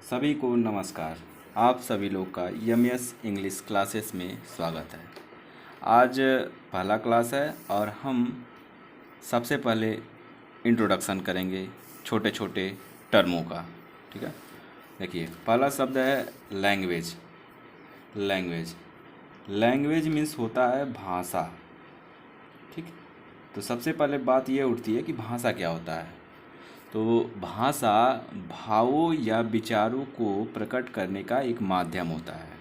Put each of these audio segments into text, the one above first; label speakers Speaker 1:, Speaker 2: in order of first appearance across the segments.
Speaker 1: सभी को नमस्कार। आप सभी लोग का यमएस इंग्लिश क्लासेस में स्वागत है। आज पहला क्लास है और हम सबसे पहले इंट्रोडक्शन करेंगे छोटे छोटे टर्मों का। ठीक है, देखिए पहला शब्द है लैंग्वेज। लैंग्वेज लैंग्वेज मीन्स होता है भाषा। ठीक, तो सबसे पहले बात ये उठती है कि भाषा क्या होता है। तो भाषा भावों या विचारों को प्रकट करने का एक माध्यम होता है।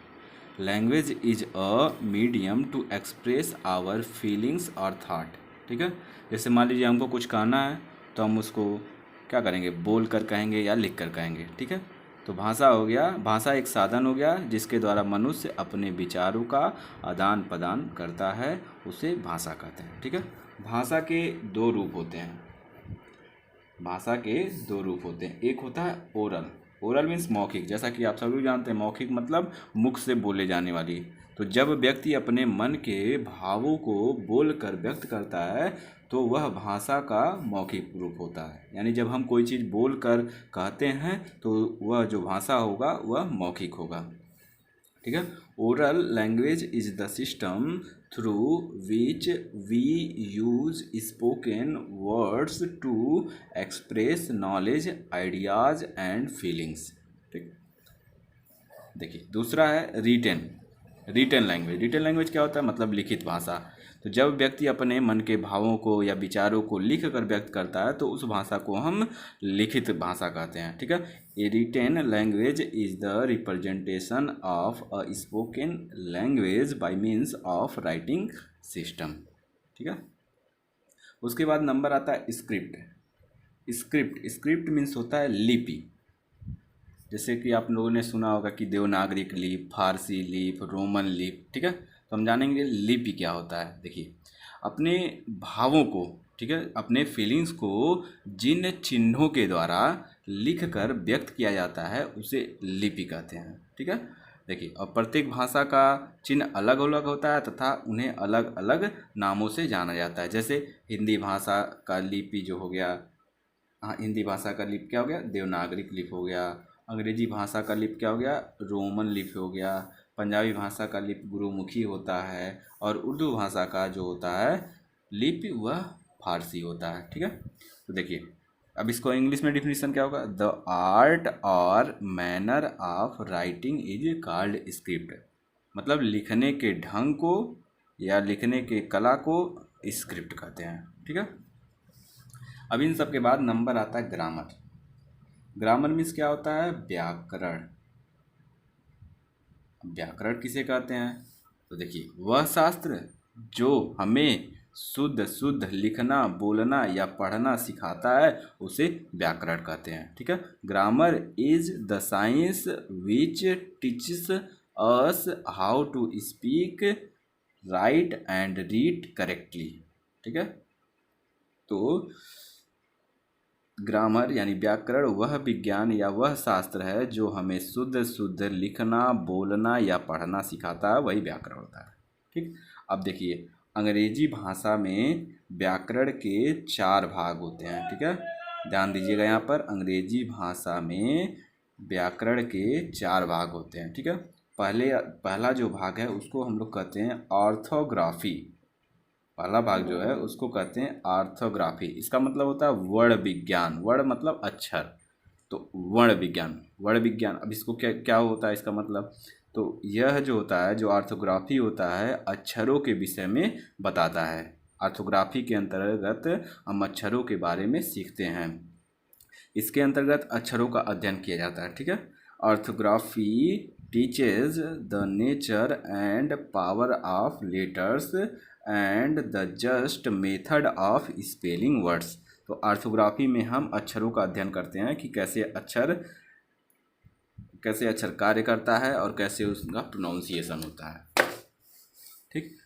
Speaker 1: Language is a medium to express our feelings और थाट। ठीक है, जैसे मान लीजिए हमको कुछ कहना है तो हम उसको क्या करेंगे, बोल कर कहेंगे या लिख कर कहेंगे। ठीक है, तो भाषा हो गया, भाषा एक साधन हो गया जिसके द्वारा मनुष्य अपने विचारों का आदान प्रदान करता है, उसे भाषा कहते हैं। ठीक है, भाषा के दो रूप होते हैं। भाषा के दो रूप होते हैं, एक होता है ओरल। ओरल मीन्स मौखिक, जैसा कि आप सभी जानते हैं मौखिक मतलब मुख से बोले जाने वाली। तो जब व्यक्ति अपने मन के भावों को बोलकर व्यक्त करता है तो वह भाषा का मौखिक रूप होता है। यानी जब हम कोई चीज़ बोलकर कहते हैं तो वह जो भाषा होगा वह मौखिक होगा। ठीक है, oral language is the system through which we use spoken words to express knowledge, ideas and feelings. ठीक, देखिए दूसरा है written. Written language, written language क्या होता है, मतलब लिखित भाषा। तो जब व्यक्ति अपने मन के भावों को या विचारों को लिख कर व्यक्त करता है तो उस भाषा को हम लिखित भाषा कहते हैं। ठीक है, a written language is the representation of a spoken language by means of writing system. ठीक है, उसके बाद नंबर आता है स्क्रिप्ट। स्क्रिप्ट स्क्रिप्ट मीन्स होता है लिपि। जैसे कि आप लोगों ने सुना होगा कि देवनागरी लिपि, फारसी लिपि, रोमन लिपि। ठीक है, तो हम जानेंगे लिपि क्या होता है। देखिए अपने भावों को, ठीक है, अपने फीलिंग्स को जिन चिन्हों के द्वारा लिख कर व्यक्त किया जाता है उसे लिपि कहते हैं। ठीक है, देखिए और प्रत्येक भाषा का चिन्ह अलग अलग होता है तथा उन्हें अलग अलग नामों से जाना जाता है। जैसे हिंदी भाषा का लिपि जो हो गया, हाँ हिंदी भाषा का लिपि क्या हो गया, देवनागरी लिपि हो गया। अंग्रेजी भाषा का लिपि क्या हो गया, रोमन लिपि हो गया। पंजाबी भाषा का लिपि गुरुमुखी होता है और उर्दू भाषा का जो होता है लिपि वह फारसी होता है। ठीक है, तो देखिए अब इसको इंग्लिश में डिफिनीशन क्या होगा, द आर्ट और manner of writing is called script. मतलब लिखने के ढंग को या लिखने के कला को स्क्रिप्ट कहते हैं। ठीक है, अब इन सब के बाद नंबर आता है ग्रामर। ग्रामर मीन्स क्या होता है, व्याकरण। व्याकरण किसे कहते हैं, तो देखिए वह शास्त्र जो हमें शुद्ध शुद्ध लिखना, बोलना या पढ़ना सिखाता है उसे व्याकरण कहते हैं। ठीक है, grammar is the science which teaches us how to speak, write and read correctly. ठीक है, तो ग्रामर यानी व्याकरण वह विज्ञान या वह शास्त्र है जो हमें शुद्ध शुद्ध लिखना, बोलना या पढ़ना सिखाता है, वही व्याकरण होता है। ठीक, अब देखिए अंग्रेजी भाषा में व्याकरण के 4 भाग होते हैं। ठीक है, ध्यान दीजिएगा यहाँ पर अंग्रेजी भाषा में व्याकरण के 4 भाग होते हैं। ठीक है, पहला जो भाग है उसको हम लोग कहते हैं ऑर्थोग्राफी। पहला भाग जो है उसको कहते हैं ऑर्थोग्राफी। इसका मतलब होता है वर्ण विज्ञान। वर्ण मतलब अक्षर, तो वर्ण विज्ञान, वर्ण विज्ञान। अब इसको क्या क्या होता है इसका मतलब, तो यह जो होता है, जो ऑर्थोग्राफी होता है अक्षरों के विषय में बताता है। ऑर्थोग्राफी के अंतर्गत हम अक्षरों के बारे में सीखते हैं। इसके अंतर्गत अक्षरों का अध्ययन किया जाता है। ठीक है, orthography teaches the nature and power of letters and the just method of spelling words. तो ऑर्थोग्राफी में हम अक्षरों का अध्ययन करते हैं कि कैसे अक्षर कार्य करता है और कैसे उसका प्रोनाउंसिएशन होता है। ठीक,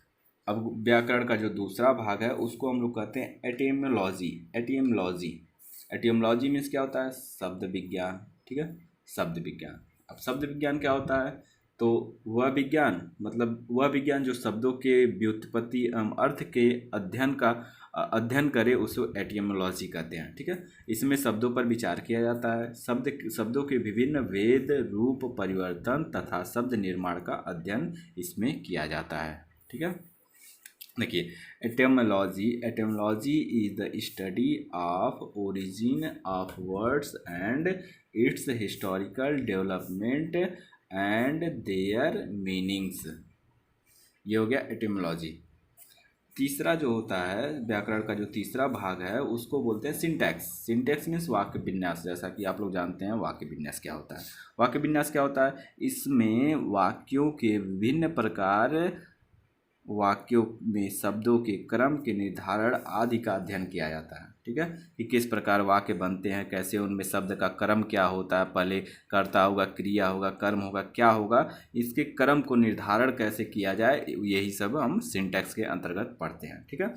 Speaker 1: अब व्याकरण का जो दूसरा भाग है उसको हम लोग कहते हैं एटिमोलॉजी। एटिमोलॉजी एटिमोलॉजी मीन्स क्या होता है, शब्द विज्ञान। ठीक है, शब्द विज्ञान। अब शब्द विज्ञान क्या होता है, तो वह विज्ञान मतलब वह विज्ञान जो शब्दों के व्युत्पत्ति एवं अर्थ के अध्ययन का अध्ययन करे उसे एटिमोलॉजी कहते हैं। ठीक है, इसमें शब्दों पर विचार किया जाता है, शब्दों के विभिन्न वेद रूप परिवर्तन तथा शब्द निर्माण का अध्ययन इसमें किया जाता है। ठीक है, देखिए etymology is the study of origin of words and it's historical development and there meanings. ये हो गया एटिमोलॉजी। तीसरा जो होता है व्याकरण का जो तीसरा भाग है उसको बोलते हैं सिंटैक्स। सिंटैक्स मीन्स वाक्य विन्यास। जैसा कि आप लोग जानते हैं वाक्य विन्यास क्या होता है। वाक्य विन्यास क्या होता है, इसमें वाक्यों के विभिन्न प्रकार, वाक्यों में शब्दों के क्रम के निर्धारण आदि का अध्ययन किया जाता है। ठीक है, कि किस प्रकार वाक्य बनते हैं, कैसे उनमें शब्द का क्रम क्या होता है, पहले कर्ता होगा, क्रिया होगा, कर्म होगा, क्या होगा, इसके क्रम को निर्धारण कैसे किया जाए, यही सब हम सिंटैक्स के अंतर्गत पढ़ते हैं। ठीक है,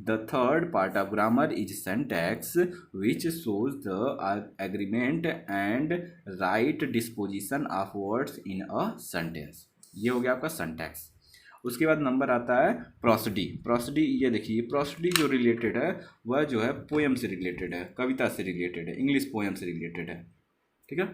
Speaker 1: the third part of grammar is syntax which shows the agreement and right disposition of words in a sentence. ये हो गया आपका सिंटैक्स। उसके बाद नंबर आता है प्रोसोडी। प्रोसोडी, ये देखिए प्रोसोडी जो रिलेटेड है वह जो है पोएम से रिलेटेड है, कविता से रिलेटेड है, इंग्लिश पोएम से रिलेटेड है। ठीक है,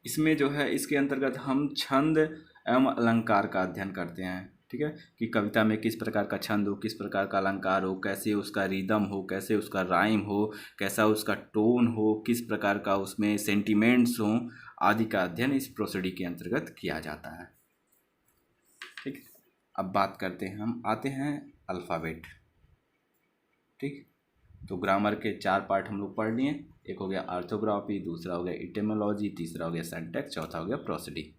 Speaker 1: इसमें जो है इसके अंतर्गत हम छंद एवं अलंकार का अध्ययन करते हैं। ठीक है, कि कविता में किस प्रकार का छंद हो, किस प्रकार का अलंकार हो, कैसे उसका रिदम हो, कैसे उसका राइम हो, कैसा उसका टोन हो, किस प्रकार का उसमें सेंटिमेंट्स हो, आदि का अध्ययन इस प्रोसोडी के अंतर्गत किया जाता है। ठीक, अब बात करते हैं, हम आते हैं अल्फ़ाबेट। ठीक, तो ग्रामर के 4 पार्ट हम लोग पढ़ लिए। एक हो गया ऑर्थोग्राफी, दूसरा हो गया इटिमोलॉजी, तीसरा हो गया सिंटैक्स, चौथा हो गया प्रोसोडी।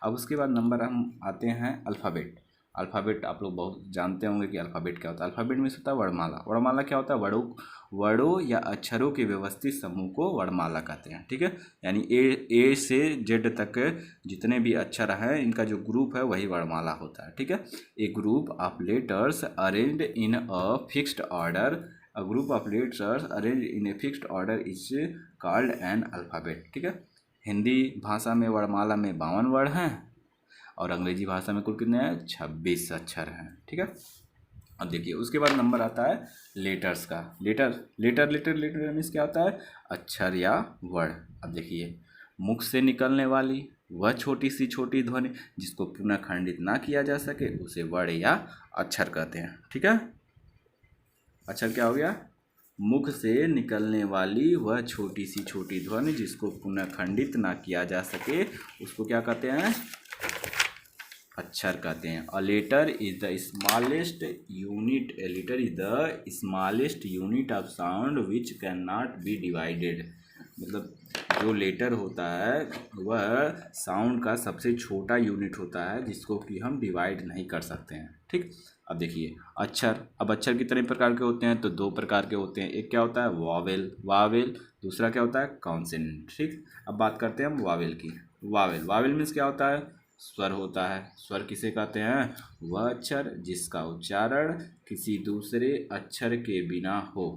Speaker 1: अब उसके बाद नंबर हम आते हैं अल्फ़ाबेट। अल्फ़ाबेट आप लोग बहुत जानते होंगे कि अल्फ़ाबेट क्या होता है। अल्फ़ाबेट में होता है वर्णमाला। वर्णमाला क्या होता है, वर्डों या अक्षरों के व्यवस्थित समूह को वर्णमाला कहते हैं। ठीक है, यानी ए से जेड तक जितने भी अक्षर हैं इनका जो ग्रुप है वही वर्णमाला होता है। ठीक है, a group of letters arranged in a fixed order, a group of letters arrange in a fixed order is called an alphabet. ठीक है, हिंदी भाषा में वर्णमाला में 52 वर्ण हैं और अंग्रेजी भाषा में कुल कितने हैं, 26 अक्षर हैं। ठीक है, अब देखिए उसके बाद नंबर आता है लेटर्स का। लेटर मीन्स क्या होता है, अक्षर या वर्ण। अब देखिए मुख से निकलने वाली वह छोटी सी छोटी ध्वनि जिसको पुनः खंडित ना किया जा सके उसे वर्ण या अक्षर कहते हैं। ठीक है, अक्षर क्या हो गया, मुख से निकलने वाली वह छोटी सी छोटी ध्वनि जिसको पुनः खंडित ना किया जा सके उसको क्या कहते हैं, अक्षर कहते हैं। A letter is the smallest unit, a letter is the smallest unit of sound which can not be divided. मतलब जो लेटर होता है वह साउंड का सबसे छोटा यूनिट होता है जिसको कि हम डिवाइड नहीं कर सकते हैं। ठीक, अब देखिए अक्षर। अब अक्षर कितने प्रकार के होते हैं, तो 2 प्रकार के होते हैं। एक क्या होता है वावेल, दूसरा क्या होता है कॉन्सोनेंट। ठीक, अब बात करते हैं हम वावेल की। वावेल मीन्स क्या होता है, स्वर होता है। स्वर किसे कहते हैं, वह अक्षर जिसका उच्चारण किसी दूसरे अक्षर के बिना हो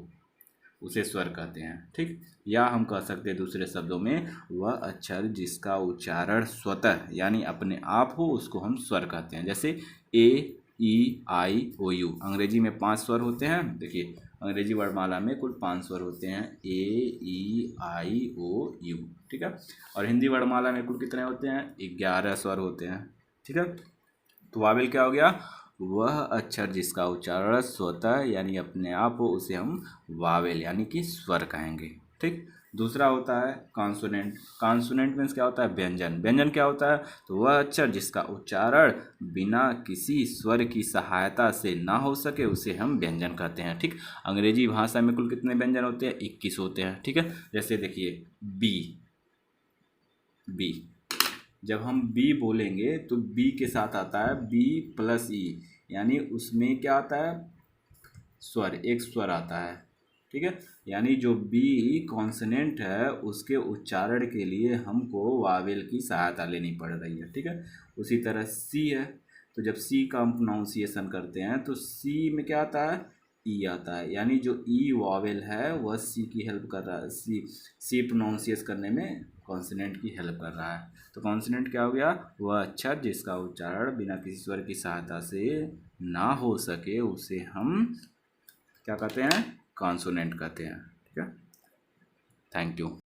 Speaker 1: उसे स्वर कहते हैं। ठीक, या हम कह सकते हैं दूसरे शब्दों में वह अक्षर जिसका उच्चारण स्वतः यानी अपने आप हो उसको हम स्वर कहते हैं। जैसे ए ई आई ओ यू, अंग्रेजी में 5 स्वर होते हैं। देखिए अंग्रेजी वर्णमाला में कुल 5 स्वर होते हैं, ए ई आई ओ यू। ठीक है, और हिंदी वर्णमाला में कुल कितने होते हैं, 11 स्वर होते हैं। ठीक है, तो वावेल क्या हो गया, वह अक्षर जिसका उच्चारण स्वतः यानी अपने आप हो उसे हम वावेल यानी कि स्वर कहेंगे। ठीक, दूसरा होता है कॉन्सोनेंट मीन्स क्या होता है, व्यंजन क्या होता है, तो वह अक्षर जिसका उच्चारण बिना किसी स्वर की सहायता से ना हो सके उसे हम व्यंजन कहते हैं। ठीक, अंग्रेजी भाषा में कुल कितने व्यंजन होते हैं, 21 होते हैं। ठीक है, जैसे देखिए बी, जब हम बी बोलेंगे तो बी के साथ आता है बी प्लस ई, यानी उसमें क्या आता है, स्वर, एक स्वर आता है। ठीक है, यानी जो बी कॉन्सोनेंट है उसके उच्चारण के लिए हमको वावेल की सहायता लेनी पड़ रही है। ठीक है, उसी तरह सी है, तो जब सी का हम प्रोनाउंसिएशन करते हैं तो सी में क्या आता है, ई आता है, यानी जो ई वावेल है वह सी की हेल्प कर रहा है, सी प्रोनाउंसिएट करने में कॉन्सोनेंट की हेल्प कर रहा है। तो कॉन्सोनेंट क्या हो गया, वह अक्षर जिसका उच्चारण बिना किसी स्वर की सहायता से ना हो सके उसे हम क्या कहते हैं, कॉन्सोनेंट कहते हैं। ठीक है, थैंक यू।